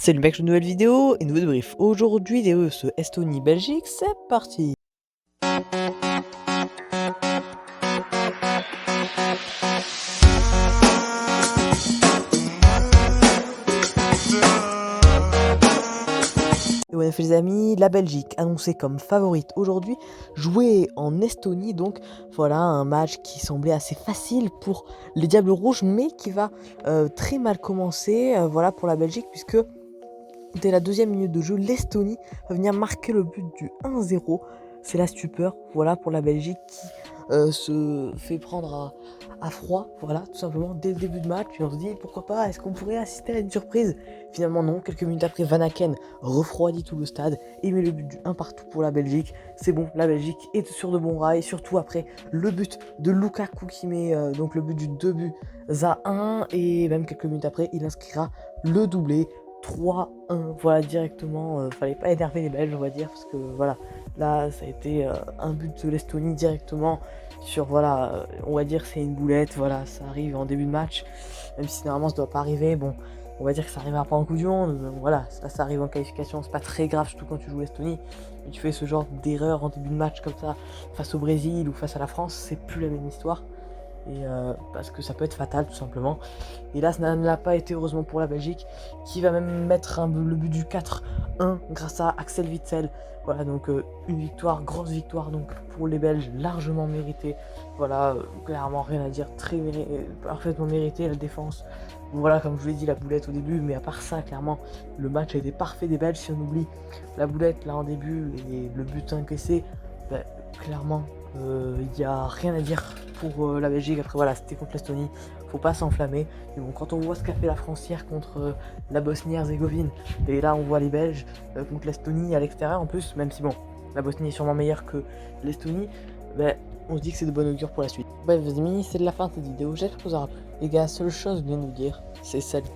Salut mec, une nouvelle vidéo et nouveau débrief. Aujourd'hui, DE Estonie-Belgique, c'est parti. Et ouais, les amis, la Belgique annoncée comme favorite aujourd'hui, jouée en Estonie, donc voilà un match qui semblait assez facile pour les Diables Rouges, mais qui va très mal commencer, voilà pour la Belgique, puisque dès la deuxième minute de jeu, l'Estonie va venir marquer le but du 1-0. C'est la stupeur, voilà, pour la Belgique qui se fait prendre à froid, voilà, tout simplement, dès le début de match. Et on se dit, pourquoi pas, est-ce qu'on pourrait assister à une surprise? Finalement non, quelques minutes après, Van Aken refroidit tout le stade et met le but du 1 partout pour la Belgique. C'est bon, la Belgique est sur de bons rails, surtout après le but de Lukaku qui met donc le but du 2-1, et même quelques minutes après, il inscrira le doublé. 3-1, voilà, directement, fallait pas énerver les Belges, on va dire, parce que voilà, là ça a été un but de l'Estonie directement sur, voilà, on va dire c'est une boulette, voilà, ça arrive en début de match, même si normalement ça doit pas arriver, bon, on va dire que ça arrivera pas en Coupe du Monde, mais voilà, ça arrive en qualification, c'est pas très grave, surtout quand tu joues l'Estonie, mais tu fais ce genre d'erreur en début de match comme ça, face au Brésil ou face à la France, c'est plus la même histoire. Et parce que ça peut être fatal tout simplement. Et là, ça ne l'a pas été, heureusement pour la Belgique, qui va même mettre le but du 4-1 grâce à Axel Witsel. Voilà, donc une victoire, grosse victoire donc pour les Belges, largement méritée. Voilà, clairement rien à dire, parfaitement mérité. La défense, voilà, comme je vous l'ai dit, la boulette au début, mais à part ça, clairement, le match a été parfait des Belges. Si on oublie la boulette là en début et le but encaissé, bah, clairement, il n'y a rien à dire pour la Belgique. Après voilà, c'était contre l'Estonie, faut pas s'enflammer. Mais bon, quand on voit ce qu'a fait la France hier contre la Bosnie-Herzégovine, et là on voit les Belges contre l'Estonie à l'extérieur en plus, même si bon, la Bosnie est sûrement meilleure que l'Estonie, ben, on se dit que c'est de bon augure pour la suite. Bref les amis, c'est de la fin de cette vidéo, j'espère que ça vous aura plu. Les gars, seule chose que je viens de vous dire, c'est salut.